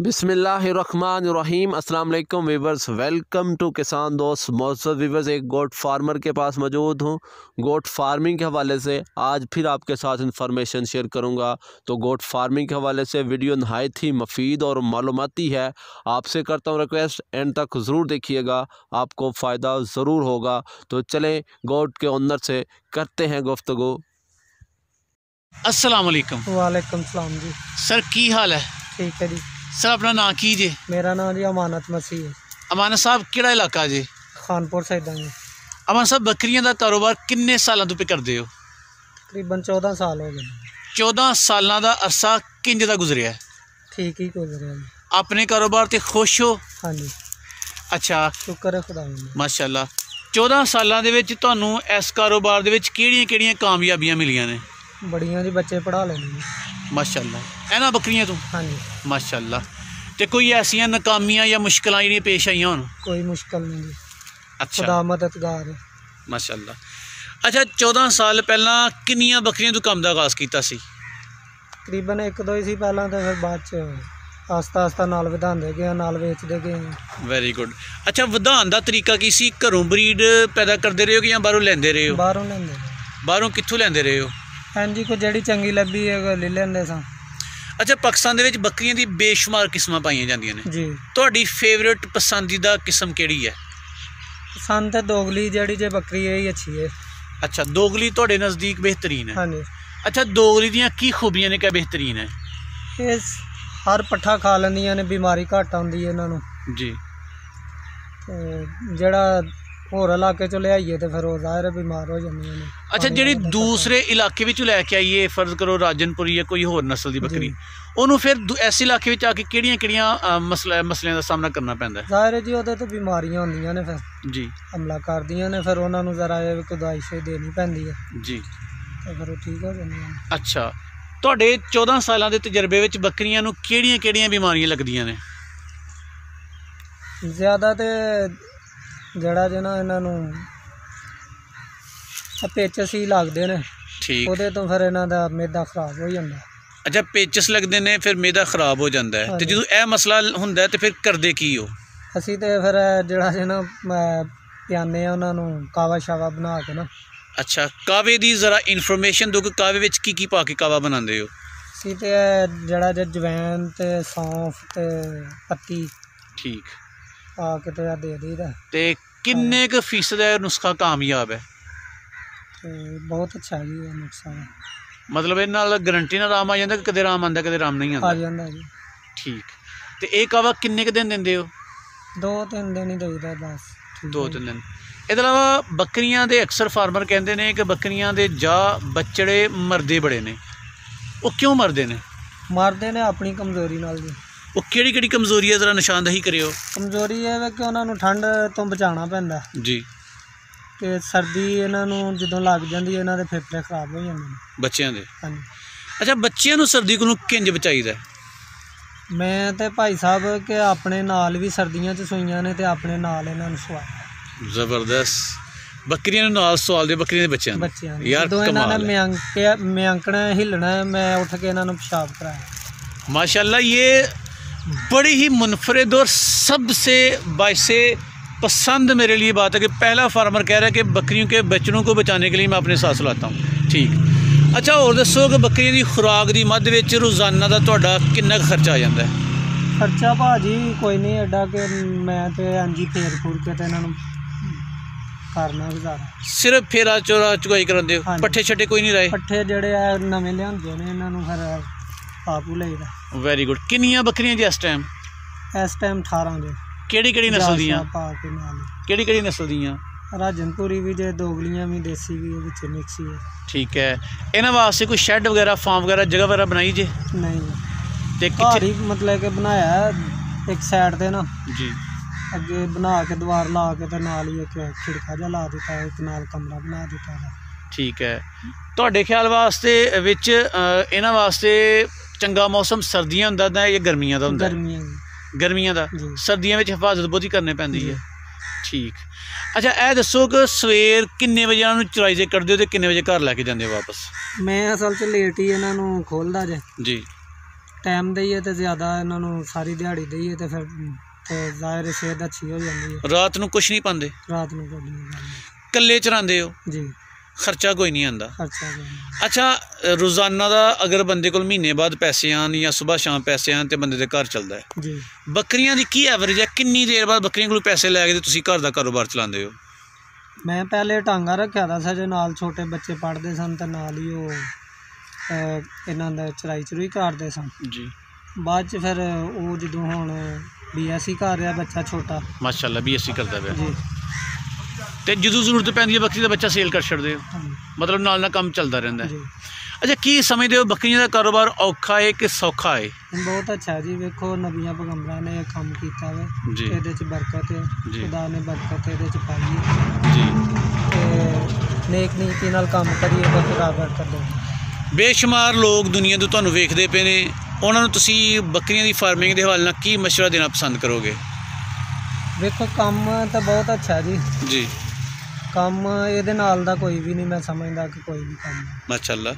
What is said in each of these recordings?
बिस्मिल्लाहिर्रहमानिर्रहीम अस्सलाम वालेकुम वीवर्स, वेलकम टू किसान दोस्त मौजूद वीवर्स। एक गोट फार्मर के पास मौजूद हूँ। गोट फार्मिंग के हवाले से आज फिर आपके साथ इंफॉर्मेशन शेयर करूँगा। तो गोट फार्मिंग के हवाले से वीडियो नहायत ही मुफीद और मालूमाती है। आपसे करता हूँ रिक्वेस्ट, एंड तक ज़रूर देखिएगा, आपको फ़ायदा ज़रूर होगा। तो चलें गोट के ओनर से करते हैं गुफ्तगू। अस्सलाम वालेकुम। वालेकुम सलाम जी। सर की हाल है? ठीक है जी। सर अपना नाम की जे? मेरा नाम जी अमानत मसीह है। अमानत साहब किहड़ा इलाका जे? खानपुर सैदा जी। अमानत साहब बकरियां दा कारोबार किन्ने सालों तो पे करदे हो? तकरीबन 14 साल हो गए। 14 सालों का अरसा किंज दा गुजरिया है? ठीक ही गुजरिया जी। अपने कारोबार ते खुश हो? हाँ जी, अच्छा, शुक्र है खुदा दा। माशाअल्लाह। 14 सालों दे विच तुहानू इस कारोबार दे विच किहड़ियां-किहड़ियां कामयाबियां मिलियां ने? बड़ियां जी, बच्चे पढ़ा लेने। माशाअल्लाह। इन्हां बकरियां तो? हाँ जी। माशाअल्लाह। ते कोई ऐसियां नाकामियां या मुश्किलां जिहड़ियां पेश आईयां होन? कोई मुश्किल नहीं जी। अच्छा, खुदा मददगार है। माशाअल्लाह। अच्छा, 14 साल पहला किन्नियां बकरियां तू काम दा आगाज़ कीता सी? तकरीबन एक दो ही सी पहला, तो फिर बाद च आस्ता आस्ता नाल वधांदे गए, नाल वेचदे गए। Very good. अच्छा, वधान दा तरीका की सी? घरों ब्रीड पैदा करते रहे हो कि बाहरों लैंदे रहे हो? बाहरों लेंदे। बाहरों कित्थों लैंदे रहे हो? हाँ जी, कोई जड़ी चंगी लभी है ले लेंदे सा। अच्छा, पाकिस्तान दे विच बकरियां दी बेशुमार किस्मां पाईयां जांदियां ने जी। तुहाडी फेवरेट पसंदीदा किस्म किहड़ी है? पसंद ते दोगली जड़ी जे बकरी यही अच्छी है। अच्छा, दोगली तुहाडे नज़दीक बेहतरीन है? हाँ जी। अच्छा, दोगली दियां की खूबियां ने, क्या बेहतरीन है? ये हर पट्ठा खा लेंदियां ने, बीमारी घट आउंदी है इन्हां नूं। जी। ते जेड़ा होर इलाके चों लियाइए तो फिर वो ज़ाहिर है बीमार हो जांदियां ने। अच्छा, जिहड़ी दूसरे इलाके विचों लैके आईए, फर्ज करो राजनपुरी या कोई होर नस्ल दी बकरी, उन्होंने फिर इस इलाके विच आके किहड़ियां मसलियां दा सामना करना पैंदा है? ज़ाहिर है जी, ओहदे तो बीमारियां होंदियां ने, फिर जी हमला करदियां ने, फिर उन्हां नूं ज़रा कोई दवाई शवाई देनी पैंदी है, जी। तो फिर वो ठीक हो जांदियां ने। अच्छा, तुहाडे 14 सालां दे तजर्बे विच बकरियां नूं किहड़ियां बीमारियां लगदियां ने? ज़्यादा तो जड़ा जे ना इन्हां नूं पेचस ही लगदे ने। ठीक। ਉਹਦੇ ਤੋਂ ਫਿਰ ਇਹਨਾਂ ਦਾ ਮੈਦਾ ਖਰਾਬ ਹੋ ਜਾਂਦਾ। अच्छा, पेचस लगते हैं, फिर मैदा खराब हो जाता है। तो जो यह मसला होंदा है तो फिर करदे की हो? ਅਸੀਂ ਤੇ ਫਿਰ ਜਿਹੜਾ ਜੇ ਨਾ ਪਿਆਨੇ ਆ ਉਹਨਾਂ ਨੂੰ ਕਾਵਾ ਸ਼ਾਵਾ ਬਣਾ ਕੇ ਨਾ। अच्छा, कावे दी जरा इन्फॉर्मेशन दो कि कावे विच की पा के कावा बनाते हो? ਅਸੀਂ ਤੇ ਜਿਹੜਾ ਜੇ ਜਵੈਨ ਤੇ सौंफ ਤੇ पत्ती ठीक पा के ते दे दईदा। ते किन्ने क फीसद है नुस्खा कामयाब है? ਤੇ ਬਹੁਤ ਅੱਛਾ ਜੀ ਇਹ ਨੁਕਸਾਨ मतलब ਇਹ ਨਾਲ ਗਰੰਟੀ ਨਾਲ ਆਰਾਮ ਆ ਜਾਂਦਾ ਕਿ ਕਦੇ ਆਰਾਮ ਆਉਂਦਾ ਕਦੇ ਆਰਾਮ ਨਹੀਂ ਆ ਆਉਂਦਾ? ਜਾਂਦਾ ਜੀ। ਠੀਕ। ਤੇ ਇਹ ਕਾਵਾ ਕਿੰਨੇ ਕ ਦਿਨ ਦਿੰਦੇ ਹੋ? 2-3 ਦਿਨ ਹੀ ਦੇਈਦਾ ਬਸ। 2-3 ਦਿਨ। ਇਹਦੇ ਇਲਾਵਾ ਬੱਕਰੀਆਂ ਦੇ ਅਕਸਰ ਫਾਰਮਰ ਕਹਿੰਦੇ ਨੇ ਕਿ ਬੱਕਰੀਆਂ ਦੇ ਬੱਚੜੇ ਮਰਦੇ ਬੜੇ ਨੇ, ਉਹ ਕਿਉਂ ਮਰਦੇ ਨੇ? ਮਰਦੇ ਨੇ ਆਪਣੀ ਕਮਜ਼ੋਰੀ ਨਾਲ ਜੀ। ਉਹ ਕਿਹੜੀ ਕਮਜ਼ੋਰੀ ਹੈ, ਜ਼ਰਾ ਨਿਸ਼ਾਨਦੇਹੀ ਕਰਿਓ। ਕਮਜ਼ੋਰੀ ਇਹ ਹੈ ਕਿ ਉਹਨਾਂ ਨੂੰ ਠੰਡ ਤੋਂ ਬਚਾਉਣਾ ਪੈਂਦਾ ਜੀ। ਤੇ ਸਰਦੀ ਇਹਨਾਂ ਨੂੰ ਜਦੋਂ ਲੱਗ ਜਾਂਦੀ ਹੈ ਇਹਨਾਂ ਦੇ ਫੇਫੜੇ ਖਰਾਬ ਹੋ ਜਾਂਦੇ ਨੇ ਬੱਚਿਆਂ ਦੇ? ਹਾਂਜੀ। ਅੱਛਾ, ਬੱਚਿਆਂ ਨੂੰ ਸਰਦੀ ਕੋਲੋਂ ਕਿੰਜ ਬਚਾਈਦਾ? ਮੈਂ ਤੇ ਭਾਈ ਸਾਹਿਬ ਕਿ ਆਪਣੇ ਨਾਲ ਵੀ ਸਰਦੀਆਂ 'ਚ ਸੂਈਆਂ ਨੇ ਤੇ ਆਪਣੇ ਨਾਲ ਇਹਨਾਂ ਨੂੰ ਸਵਾਇਆ। ਜ਼ਬਰਦਸਤ। ਬੱਕਰੀਆਂ ਨੂੰ ਨਾਲ ਸਵਾਲ ਦੇ, ਬੱਕਰੀਆਂ ਦੇ ਬੱਚਿਆਂ ਨੂੰ ਯਾਰ ਜਦੋਂ ਇਹਨਾਂ ਕਮਾਲ ਨੇ ਮਿਆਂਕਣਾ ਹਿੱਲਣਾ, ਮੈਂ ਉੱਠ ਕੇ ਇਹਨਾਂ ਨੂੰ पेशाब कराया। माशाल्लाह, ये बड़ी ही मुनफरद और सबसे बाइसे पसंद मेरे लिए बात है कि पहला फार्मर कह रहा है कि बकरियों के बच्चों को बचाने के लिए मैं अपने साथ सुलाता हूँ। ठीक। अच्छा, और दसो कि बकरियों की खुराक की मद विच रोज़ाना का तुहाडा कितना खर्चा आ जाता है? खर्चा भाजी कोई नहीं एडा कि मैं तो इंजी फेर फूर के तो इन्हों करना गुजारा। सिर्फ फेरा चोरा चुगाई कराते हो? पट्ठे छट्टे कोई नहीं रहे? पट्ठे जड़े नवे लियाते ने इन्हों फिर आपू लईदा। Very good. किन्नियां बकरियां जी इस टाइम? इस टाइम 18 जे। केड़ी नस्ल दियां? केड़ी नस्ल दियां? राजनपुरी भी जे, दोगलियां भी, देसी भी विच मिक्स ही है। ठीक है। इन्हां वास्ते कोई शेड वगैरह, फार्म वगैरह, जगह वगैरह बनाई जे? नहीं, ते घर ही मतलब कि बनाया एक साइड ते ना जी, अगे बना के दीवार ला के ते नाल ही एक खिड़का जा ला दिता, एक नाल कमरा बना दिता है। ठीक है। तुहाडे ख्याल वास्ते विच इन्हां वास्ते चंगा मौसम सर्दियां हुंदा या गर्मियां दा हुंदा? गर्मियां दा। सर्दियां विच हिफाजत बहुत ही करनी पैंदी है। ठीक। अच्छा, यह दसो कि सवेर किन्ने बजे इन्हां नूं चराई से कड्ढदे हो ते किन्ने बजे घर लैके जांदे हो वापस? मैं असल च लेट ही इन्हां नूं खोलदा जे जी। ਟਾਈਮ ਦਈਏ ਤੇ ਜ਼ਿਆਦਾ ਇਹਨਾਂ ਨੂੰ ਸਾਰੀ ਦਿਹਾੜੀ ਦਈਏ ਤੇ ਫਿਰ ਤੇ ਜ਼ਾਹਿਰ ਸਿਹਤ ਅੱਛੀ ਹੋ ਜਾਂਦੀ ਹੈ। ਰਾਤ ਨੂੰ ਕੁਛ ਨਹੀਂ ਪਾਉਂਦੇ? ਰਾਤ ਨੂੰ ਕੋਈ ਨਹੀਂ ਜਾਂਦੀ ਇਕੱਲੇ ਚਰਾਉਂਦੇ ਹੋ? ਜੀ। ਖਰਚਾ ਕੋਈ ਨਹੀਂ ਆਉਂਦਾ? ਖਰਚਾ ਕੋਈ ਨਹੀਂ। ਅੱਛਾ, ਰੋਜ਼ਾਨਾ ਦਾ ਅਗਰ ਬੰਦੇ ਕੋਲ ਮਹੀਨੇ ਬਾਅਦ ਪੈਸੇ ਆਉਣ ਜਾਂ ਸੁਬਾਹ ਸ਼ਾਮ ਪੈਸੇ ਆਉਣ ਤੇ ਬੰਦੇ ਦੇ ਘਰ ਚੱਲਦਾ ਹੈ। ਜੀ। ਬੱਕਰੀਆਂ ਦੀ ਕੀ ਐਵਰੇਜ ਹੈ? ਕਿੰਨੀ ਦੇਰ ਬਾਅਦ ਬੱਕਰੀਆਂ ਕੋਲ ਪੈਸੇ ਲੈ ਕੇ ਤੇ ਤੁਸੀਂ ਘਰ ਦਾ ਕਾਰੋਬਾਰ ਚਲਾਉਂਦੇ ਹੋ? ਮੈਂ ਪਹਿਲੇ ਟਾਂਗਾ ਰੱਖਿਆ ਦਾ ਸੀ, ਨਾਲ ਛੋਟੇ ਬੱਚੇ ਪੜ੍ਹਦੇ ਸਨ ਤੇ ਨਾਲ ਹੀ ਉਹ ਇਹਨਾਂ ਦਾ ਚਰਾਈ ਕਰਦੇ ਸਨ ਜੀ। ਬਾਅਦ 'ਚ ਫਿਰ ਉਹ ਜਦੋਂ ਹੁਣ BSc ਕਰ ਰਿਹਾ ਬੱਚਾ ਛੋਟਾ, ਮਾਸ਼ਾਅੱਲਾ BSc ਕਰਦਾ ਪਿਆ, ਜੀ। ਤੇ ਜਦੋਂ ਜ਼ਰੂਰਤ ਪੈਂਦੀ ਹੈ ਬੱਕਰੀ ਦਾ ਬੱਚਾ ਸੇਲ ਕਰ ਛੱਡਦੇ ਹੋ? ਹਾਂਜੀ। ਮਤਲਬ ਨਾਲ ਨਾਲ ਕੰਮ ਚੱਲਦਾ ਰਹਿੰਦਾ ਹੈ। ਜੀ। ਅੱਛਾ, ਕੀ ਸਮਝਦੇ ਹੋ ਬੱਕਰੀਆਂ ਦਾ ਕਾਰੋਬਾਰ ਔਖਾ ਹੈ ਕਿ ਸੌਖਾ ਹੈ? ਬਹੁਤ ਅੱਛਾ ਜੀ। ਵੇਖੋ ਨਬੀਆਂ ਪੈਗੰਬਰਾਂ ਨੇ ਇਹ ਕੰਮ ਕੀਤਾ ਵਾ, ਜੀ। ਇਹਦੇ 'ਚ ਬਰਕਤ ਹੈ, ਜੀ। ਖੁਦਾ ਨੇ ਬਰਕਤ ਇਹਦੇ 'ਚ ਪਾਈ ਹੈ ਜੀ। ਤੇ ਨੇਕ ਨੀਤੀ ਨਾਲ ਕੰਮ ਕਰੀਏ ਤਾਂ ਖੁਦਾ ਬਰਕਤ ਦੇਵੇ। ਬੇਸ਼ੁਮਾਰ ਲੋਕ ਦੁਨੀਆ ਤੋਂ ਤੁਹਾਨੂੰ ਵੇਖਦੇ ਪਏ ਨੇ, ਉਹਨਾਂ ਨੂੰ ਤੁਸੀਂ ਬੱਕਰੀਆਂ ਦੀ ਫਾਰਮਿੰਗ ਦੇ ਹਵਾਲੇ ਨਾਲ ਕੀ ਮਸ਼ਵਰਾ ਦੇਣਾ ਪਸੰਦ ਕਰੋਗੇ? ਵੇਖੋ ਕੰਮ ਤਾਂ ਬਹੁਤ ਅੱਛਾ ਜੀ। ਜੀ। ਕੰਮ ਇਹਦੇ ਨਾਲ ਦਾ ਕੋਈ ਵੀ ਨਹੀਂ ਮੈਂ ਸਮਝਦਾ ਕਿ ਕੋਈ ਵੀ ਕੰਮ ਹੈ। ਮਾਸ਼ਾਅੱਲਾ,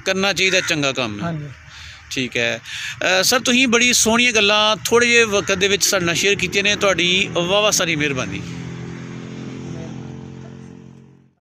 ਕਰਨਾ ਚਾਹੀਦਾ, ਚੰਗਾ ਕੰਮ ਹੈ। ਹਾਂਜੀ। ਠੀਕ ਹੈ ਸਰ, ਤੁਸੀਂ ਬੜੀ ਸੋਹਣੀਆਂ ਗੱਲਾਂ ਥੋੜ੍ਹੇ ਜਿਹੇ ਵਕਤ ਦੇ ਵਿੱਚ ਸਾਡੇ ਨਾਲ ਸ਼ੇਅਰ ਕੀਤੀਆਂ ਨੇ। ਤੁਹਾਡੀ ਵਾਹ ਵਾਹ ਸਾਰੀ ਮਿਹਰਬਾਨੀ।